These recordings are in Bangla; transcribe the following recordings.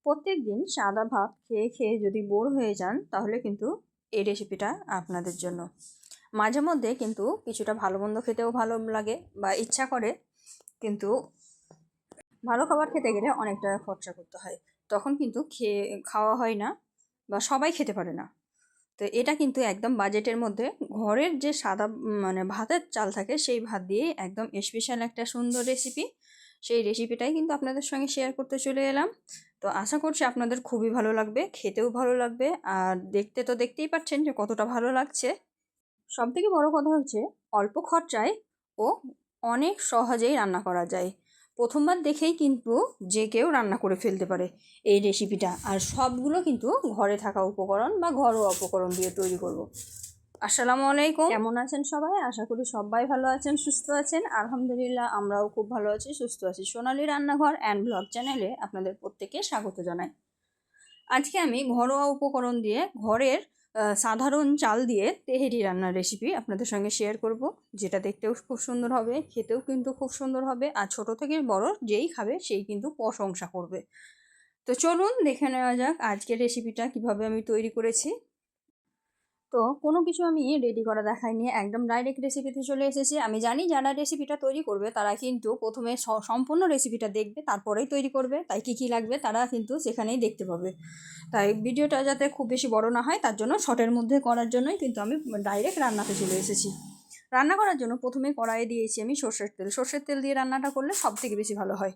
প্রত্যেক দিন সাদা ভাত খেয়ে খেয়ে যদি বোর হয়ে যান তাহলে কিন্তু এই রেসিপিটা আপনাদের জন্য। মাঝে মধ্যে কিন্তু কিছুটা ভালো মন্দ খেতেও ভালো লাগে বা ইচ্ছা করে, কিন্তু ভালো খাবার খেতে গেলে অনেক টাকা খরচা করতে হয়, তখন কিন্তু খাওয়া হয় না বা সবাই খেতে পারে না। তো এটা কিন্তু একদম বাজেটের মধ্যে ঘরের যে সাদা ভাতের চাল থাকে সেই ভাত দিয়ে একদম স্পেশাল একটা সুন্দর রেসিপি। সেই রেসিপিটাই কিন্তু আপনাদের সঙ্গে শেয়ার করতে চলে এলাম। তো আশা করছি আপনাদের খুবই ভালো লাগবে, খেতেও ভালো লাগবে, আর দেখতে তো দেখতেই পাচ্ছেন যে কতটা ভালো লাগছে। সবথেকে বড় কথা হচ্ছে অল্প খরচায় ও অনেক সহজেই রান্না করা যায়। প্রথমবার দেখেই কিন্তু যে কেউ রান্না করে ফেলতে পারে এই রেসিপিটা, আর সবগুলো কিন্তু ঘরে থাকা উপকরণ বা ঘরোয়া উপকরণ দিয়ে তৈরি করব। আসসালামু আলাইকুম, কেমন আছেন সবাই? আশা করি সবাই ভালো আছেন, সুস্থ আছেন। আলহামদুলিল্লাহ, আমরাও খুব ভালো আছি, সুস্থ আছি। সোনালী রান্নাঘর অ্যান্ড ব্লগ চ্যানেলে আপনাদের প্রত্যেককে স্বাগত জানাই। আজকে আমি ঘরোয়া উপকরণ দিয়ে ঘরের সাধারণ চাল দিয়ে তেহেরি রান্নার রেসিপি আপনাদের সঙ্গে শেয়ার করব, যেটা দেখতেও খুব সুন্দর হবে, খেতেও কিন্তু খুব সুন্দর হবে, আর ছোট থেকে বড় যেই খাবে সেই কিন্তু প্রশংসা করবে। তো চলুন দেখে নেওয়া যাক আজকের রেসিপিটা কিভাবে আমি তৈরি করেছি। তো কোনো কিছু আমি রেডি করা দেখাইনি, একদম ডাইরেক্ট রেসিপিতে চলে এসেছি। আমি জানি যারা রেসিপিটা তৈরি করবে তারা কিন্তু প্রথমে সম্পূর্ণ রেসিপিটা দেখবে, তারপরেই তৈরি করবে, তাই কী কী লাগবে তারা কিন্তু সেখানেই দেখতে পাবে। তাই ভিডিওটা যাতে খুব বেশি বড় না হয় তার জন্য শর্টের মধ্যে করার জন্যই কিন্তু আমি ডাইরেক্ট রান্নাতে চলে এসেছি। রান্না করার জন্য প্রথমে কড়াইয়ে দিয়েছি আমি সর্ষের তেল দিয়ে রান্নাটা করলে সব থেকে বেশি ভালো হয়।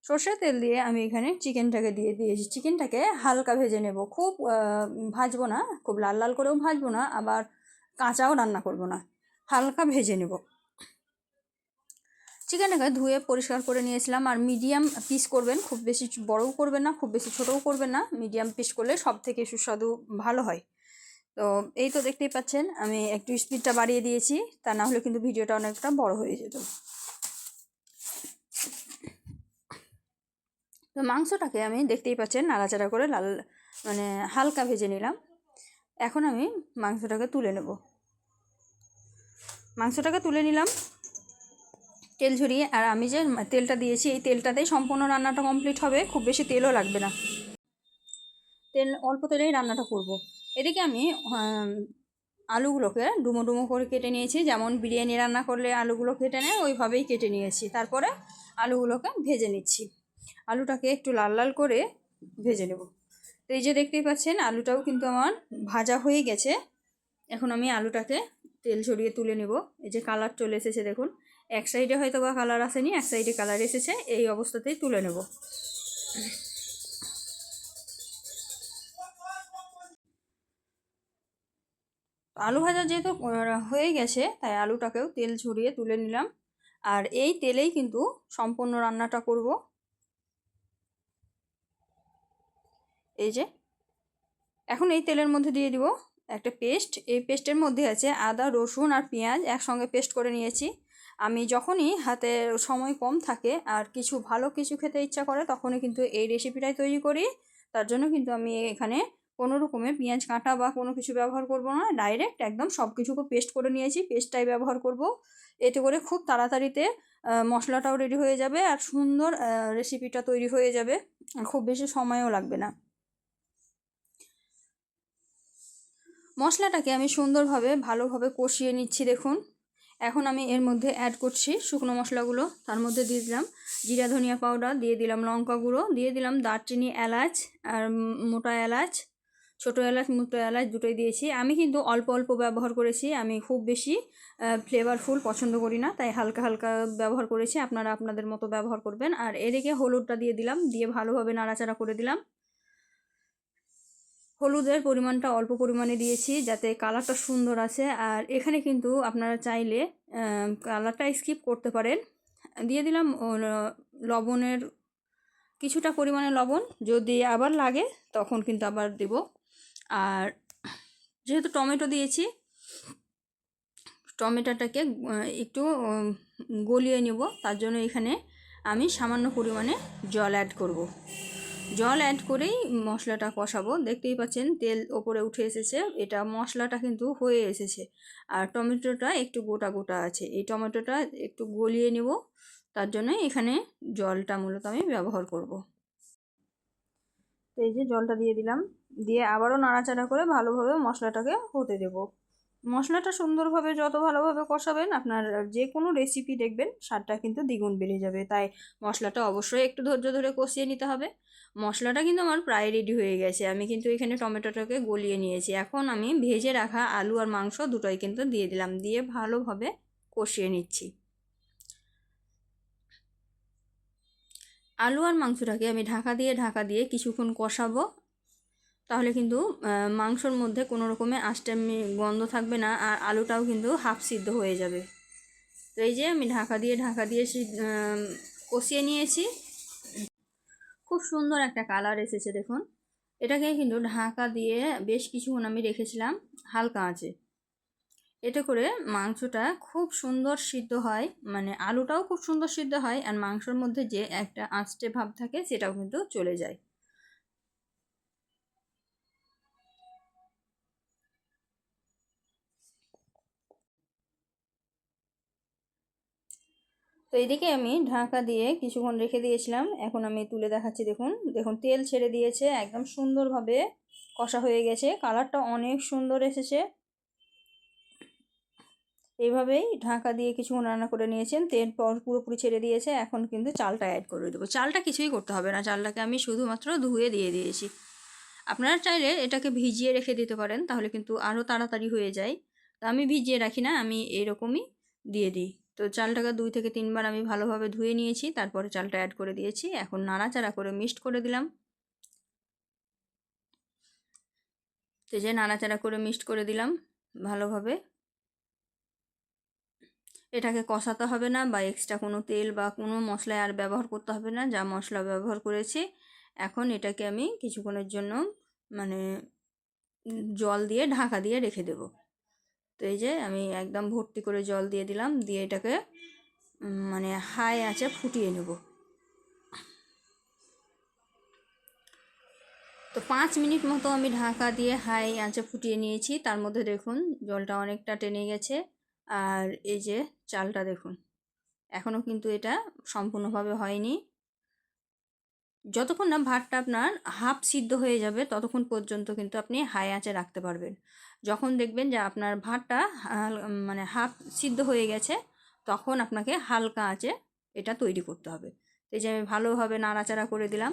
সর্ষের তেল দিয়ে আমি এখানে চিকেনটাকে দিয়ে দিয়েছি। চিকেনটাকে হালকা ভেজে নেব, খুব ভাজবো না, খুব লাল লাল করেও ভাজবো না, আবার কাঁচাও রান্না করব না, হালকা ভেজে নেব। চিকেনটাকে ধুয়ে পরিষ্কার করে নিয়েছিলাম, আর মিডিয়াম পিস করবেন, খুব বেশি বড়ও করবেন না, খুব বেশি ছোটও করবেন না, মিডিয়াম পিস করলে সব থেকে সুস্বাদু ভালো হয়। তো এই তো দেখতেই পাচ্ছেন আমি একটু স্পিডটা বাড়িয়ে দিয়েছি, তা না হলে কিন্তু ভিডিওটা অনেকটা বড় হয়ে যেত। তো মাংসটাকে আমি দেখতেই পাচ্ছেন নাড়াচাড়া করে লাল হালকা ভেজে নিলাম। এখন আমি মাংসটাকে তুলে নেব। মাংসটাকে তুলে নিলাম তেল ঝরিয়ে, আর আমি যে তেলটা দিয়েছি এই তেলটাতেই সম্পূর্ণ রান্নাটা কমপ্লিট হবে, খুব বেশি তেলও লাগবে না, তেল অল্প তেলেই রান্নাটা করব। এদিকে আমি আলুগুলোকে ডুমো ডুমো করে কেটে নিয়েছি, যেমন বিরিয়ানি রান্না করলে আলুগুলো কেটে নেয় ওইভাবেই কেটে নিয়েছি। তারপরে আলুগুলোকে ভেজে নিচ্ছি, আলুটাকে একটু লাল লাল করে ভেজে নেব। তো এই যে দেখতেই পাচ্ছেন আলুটাও কিন্তু আমার ভাজা হয়ে গেছে। এখন আমি আলুটাকে তেল ঝরিয়ে তুলে নেব। এই যে কালার চলে এসেছে দেখুন, এক সাইডে হয়তো বা কালার আসেনি, এক সাইডে কালার এসেছে, এই অবস্থাতেই তুলে নেব। আলু ভাজা যেহেতু হয়ে গেছে তাই আলুটাকেও তেল ঝরিয়ে তুলে নিলাম, আর এই তেলেই কিন্তু সম্পূর্ণ রান্নাটা করব। এই যে এখন এই তেলের মধ্যে দিয়ে দিব একটা পেস্ট। এই পেস্টের মধ্যে আছে আদা, রসুন আর পেঁয়াজ একসঙ্গে পেস্ট করে নিয়েছি। আমি যখনই হাতে সময় কম থাকে আর কিছু ভালো কিছু খেতে ইচ্ছা করে তখনই কিন্তু এই রেসিপিটাই তৈরি করি। তার জন্য কিন্তু আমি এখানে কোনো রকমের পেঁয়াজ কাটা বা কোনো কিছু ব্যবহার করব না, ডাইরেক্ট একদম সব কিছুকে পেস্ট করে নিয়েছি, পেস্টটাই ব্যবহার করব। এতে করে খুব তাড়াতাড়িতে মশলাটাও রেডি হয়ে যাবে আর সুন্দর রেসিপিটা তৈরি হয়ে যাবে, খুব বেশি সময়ও লাগবে না। মশলাটাকে আমি সুন্দরভাবে ভালোভাবে কষিয়ে নিচ্ছি দেখুন। এখন আমি এর মধ্যে অ্যাড করছি শুকনো মশলাগুলো। তার মধ্যে দিয়ে দিলাম জিরা ধনিয়া পাউডার, দিয়ে দিলাম লঙ্কা গুঁড়ো, দিয়ে দিলাম দারচিনি, এলাচ আর মোটা এলাচ, ছোটো এলাচ মোটা এলাচ দুটোই দিয়েছি। আমি কিন্তু অল্প অল্প ব্যবহার করেছি, আমি খুব বেশি ফ্লেভারফুল পছন্দ করি না, তাই হালকা হালকা ব্যবহার করেছি, আপনারা আপনাদের মতো ব্যবহার করবেন। আর এদিকে হলুদটা দিয়ে দিলাম, দিয়ে ভালোভাবে নাড়াচাড়া করে দিলাম। হলুদের পরিমাণটা অল্প পরিমাণে দিয়েছি যাতে কালারটা সুন্দর আসে, আর এখানে কিন্তু আপনারা চাইলে কালারটা স্কিপ করতে পারেন। দিয়ে দিলাম লবণের কিছুটা পরিমাণে লবণ, যদি আবার লাগে তখন কিন্তু আবার দেব। আর যেহেতু টমেটো দিয়েছি, টমেটোটাকে একটু গলিয়ে নেব, তার জন্য এখানে আমি সামান্য পরিমাণে জল অ্যাড করব। জল অ্যাড করেই মশলাটা কষাবো। দেখতেই পাচ্ছেন তেল ওপরে উঠে এসেছে, এটা মশলাটা কিন্তু হয়ে এসেছে, আর টমেটোটা একটু গোটা গোটা আছে, এই টমেটোটা একটু গলিয়ে নেব, তার জন্য এখানে জলটা মূলত আমি ব্যবহার করব। তো এই যে জলটা দিয়ে দিলাম, দিয়ে আবারও নাড়াচাড়া করে ভালোভাবে মশলাটাকে হতে দেব। মশলাটা সুন্দরভাবে যত ভালোভাবে কষাবেন আপনার যে কোনো রেসিপি দেখবেন স্বাদটা কিন্তু দ্বিগুণ বেড়ে যাবে। তাই মশলাটা অবশ্যই একটু ধৈর্য ধরে কষিয়ে নিতে হবে। মশলাটা কিন্তু আমার প্রায় রেডি হয়ে গেছে। আমি কিন্তু এখানে টমেটোটাকে গলিয়ে নিয়েছি। এখন আমি ভেজে রাখা আলু আর মাংস দুটোই কিন্তু দিয়ে দিলাম, দিয়ে ভালোভাবে কষিয়ে নিচ্ছি। আলু আর মাংসটাকে আমি ঢাকা দিয়ে কিছুক্ষণ কষাবো। তাহলে কিন্তু মাংসর মধ্যে কোনো রকমের আষ্টে গন্ধ থাকবে না, আর আলুটাও কিন্তু হাফ সিদ্ধ হয়ে যাবে। তো এই যে আমি ঢাকা দিয়ে কষিয়ে নিয়েছি। খুব সুন্দর একটা কালার এসেছে দেখুন। এটাকে কিন্তু ঢাকা দিয়ে বেশ কিছুক্ষণ আমি রেখেছিলাম হালকা আঁচে। এতে করে মাংসটা খুব সুন্দর সিদ্ধ হয়, মানে আলুটাও খুব সুন্দর সিদ্ধ হয়, আর মাংসর মধ্যে যে একটা আঁচটে ভাব থাকে সেটাও কিন্তু চলে যায়। তো এইদিকে আমি ঢাকা দিয়ে কিছুক্ষণ রেখে দিয়েছিলাম। এখন আমি তুলে দেখাচ্ছি, দেখুন দেখুন তেল ছেড়ে দিয়েছে, একদম সুন্দরভাবে কষা হয়ে গেছে, কালারটা অনেক সুন্দর এসেছে। এইভাবেই ঢাকা দিয়ে কিছুক্ষণ রান্না করে নিয়েছেন, তেল পুরোপুরি ছেড়ে দিয়েছে। এখন কিন্তু চালটা অ্যাড করে দেবো। চালটা কিছুই করতে হবে না, চালটাকে আমি শুধুমাত্র ধুয়ে দিয়ে দিয়েছি। আপনারা চাইলে এটাকে ভিজিয়ে রেখে দিতে পারেন, তাহলে কিন্তু আরও তাড়াতাড়ি হয়ে যায়। তো আমি ভিজিয়ে রাখি না, আমি এরকমই দিয়ে দিই। তো চালটাকে 2 থেকে 3 বার আমি ভালোভাবে ধুয়ে নিয়েছি, তারপরে চালটা অ্যাড করে দিয়েছি। এখন নাড়াচাড়া করে মিক্সড করে দিলাম। তো যে নাড়াচাড়া করে মিক্সড করে দিলাম ভালোভাবে। এটাকে কষাতে হবে না, বা এক্সট্রা কোনো তেল বা কোনো মশলা আর ব্যবহার করতে হবে না, যা মশলা ব্যবহার করেছি। এখন এটাকে আমি কিছুক্ষণের জন্য মানে জল দিয়ে ঢাকা দিয়ে রেখে দেব। তো এই যে আমি একদম ভর্তি করে জল দিয়ে দিলাম, দিয়ে এটাকে মানে হাই আঁচে ফুটিয়ে নেব। তো 5 মিনিট মতো আমি ঢাকা দিয়ে হাই আঁচে ফুটিয়ে নিয়েছি। তার মধ্যে দেখুন জলটা অনেকটা টেনে গেছে, আর এই যে চালটা দেখুন এখনও কিন্তু এটা সম্পূর্ণভাবে হয়নি। যতক্ষণ না ভাতটা আপনার হাফ সিদ্ধ হয়ে যাবে ততক্ষণ পর্যন্ত কিন্তু আপনি হাই আঁচে রাখতে পারবেন। যখন দেখবেন যে আপনার ভাতটা মানে হাফ সিদ্ধ হয়ে গেছে, তখন আপনাকে হালকা আঁচে এটা তৈরি করতে হবে। এই যে আমি ভালোভাবে নাড়াচাড়া করে দিলাম,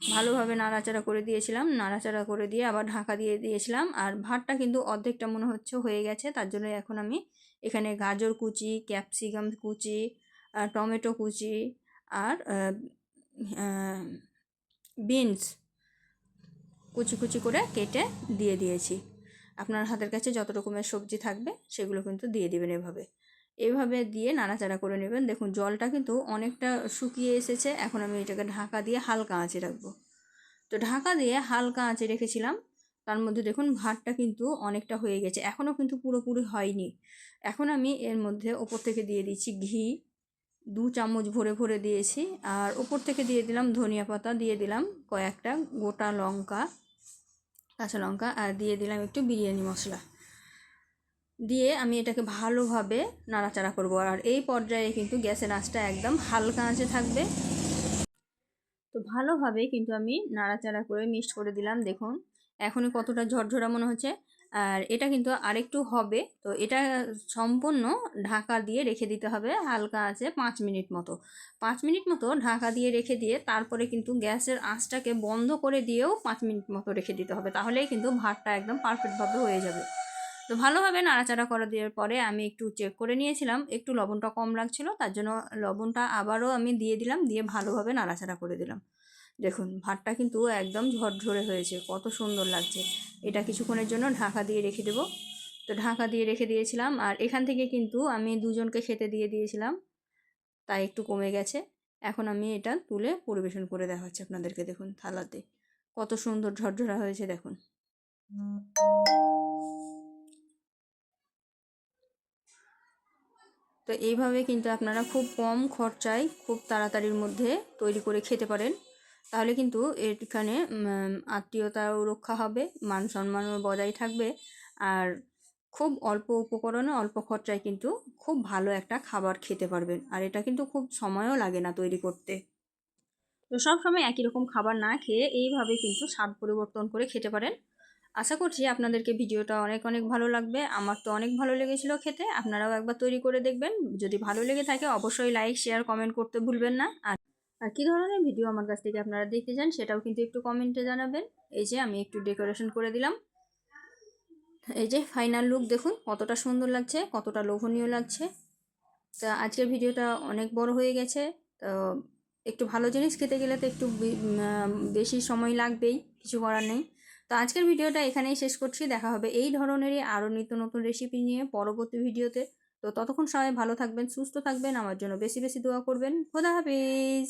ভালোভাবে নাড়াচাড়া করে দিয়েছিলাম, নাড়াচাড়া করে দিয়ে আবার ঢাকা দিয়ে দিয়েছিলাম। আর ভাতটা কিন্তু অর্ধেকটা মনে হচ্ছে হয়ে গেছে, তার জন্য এখন আমি এখানে গাজর কুচি, ক্যাপসিকাম কুচি, টমেটো কুচি আর বিনস কুচি কুচি করে কেটে দিয়ে দিয়েছি। আপনার হাতের কাছে যত রকমের সবজি থাকবে সেগুলো কিন্তু দিয়ে দেবেন। এভাবে দিয়ে নাড়াচাড়া করে নেবেন। দেখুন জলটা কিন্তু অনেকটা শুকিয়ে এসেছে। এখন আমি এটাকে ঢাকা দিয়ে হালকা আঁচে রাখবো। তো ঢাকা দিয়ে হালকা আঁচে রেখেছিলাম, তার মধ্যে দেখুন ভাতটা কিন্তু অনেকটা হয়ে গেছে, এখনও কিন্তু পুরোপুরি হয়নি। এখন আমি এর মধ্যে ওপর থেকে দিয়ে দিচ্ছি ঘি, 2 চামচ ভরে ভরে দিয়েছি। আর ওপর থেকে দিয়ে দিলাম ধনিয়া পাতা, দিয়ে দিলাম কয়েকটা গোটা লঙ্কা, কাঁচা লঙ্কা, আর দিয়ে দিলাম একটু বিরিয়ানি মশলা। দিয়ে আমি এটাকে ভালোভাবে নাড়াচাড়া করব। আর এই পর্যায়ে কিন্তু গ্যাসের আঁচটা একদম হালকা আঁচে থাকবে। তো ভালোভাবে কিন্তু আমি নাড়াচাড়া করে মিক্সড করে দিলাম। দেখুন এখনই কতটা ঝরঝরা মনে হচ্ছে, আর এটা কিন্তু আরেকটু হবে। তো এটা সম্পূর্ণ ঢাকা দিয়ে রেখে দিতে হবে হালকা আছে 5 মিনিট মতো। 5 মিনিট মতো ঢাকা দিয়ে রেখে দিয়ে তারপরে কিন্তু গ্যাসের আঁচটাকে বন্ধ করে দিয়েও 5 মিনিট মতো রেখে দিতে হবে, তাহলেই কিন্তু ভাতটা একদম পারফেক্টভাবে হয়ে যাবে। তো ভালোভাবে নাড়াচাড়া করে দেওয়ার পরে আমি একটু চেক করে নিয়েছিলাম, একটু লবণটা কম লাগছিল, তার জন্য লবণটা আবারও আমি দিয়ে দিলাম, দিয়ে ভালোভাবে নাড়াচাড়া করে দিলাম। দেখুন ভাতটা কিন্তু একদম ঝরঝরে হয়েছে, কত সুন্দর লাগছে। এটা কিছুক্ষণের জন্য ঢাকা দিয়ে রেখে দেবো। তো ঢাকা দিয়ে রেখে দিয়েছিলাম, আর এখান থেকে কিন্তু আমি 2 জনকে খেতে দিয়ে দিয়েছিলাম, তাই একটু কমে গেছে। এখন আমি এটা তুলে পরিবেশন করে দেখাচ্ছি আপনাদেরকে। দেখুন থালাতে কত সুন্দর ঝরঝরা হয়েছে দেখুন। তো এইভাবে কিন্তু আপনারা খুব কম খরচায় খুব তাড়াতাড়ির মধ্যে তৈরি করে খেতে পারেন। তাহলে কিন্তু এখানে আত্মীয়তাও রক্ষা হবে, মান সম্মানও বজায় থাকবে, আর খুব অল্প উপকরণে অল্প খরচায় কিন্তু খুব ভালো একটা খাবার খেতে পারবেন। আর এটা কিন্তু খুব সময়ও লাগে না তৈরি করতে। তো সবসময় একই রকম খাবার না খেয়ে এইভাবে কিন্তু স্বাদ পরিবর্তন করে খেতে পারেন। আশা করছি আপনাদেরকে ভিডিওটা অনেক অনেক ভালো লাগবে। আমার তো অনেক ভালো লেগেছিল খেতে, আপনারাও একবার তৈরি করে দেখবেন। যদি ভালো লেগে থাকে অবশ্যই লাইক শেয়ার কমেন্ট করতে ভুলবেন না। আর কী ধরনের ভিডিও আমার কাছ থেকে আপনারা দেখতে চান সেটাও কিন্তু একটু কমেন্টে জানাবেন। এই যে আমি একটু ডেকোরেশন করে দিলাম। এই যে ফাইনাল লুক দেখুন কতটা সুন্দর লাগছে, কতটা লোভনীয় লাগছে। তা আজকের ভিডিওটা অনেক বড় হয়ে গেছে। তো একটু ভালো জিনিস খেতে গেলে তো একটু বেশি সময় লাগবেই, কিছু করার নেই। তো আজকের ভিডিওটা এখানেই শেষ করছি। দেখা হবে এই ধরনেরই আরও নিত্য নতুন রেসিপি নিয়ে পরবর্তী ভিডিওতে। তো ততক্ষণ সবাই ভালো থাকবেন, সুস্থ থাকবেন, আমার জন্য বেশি বেশি দোয়া করবেন। খোদা হাফেজ।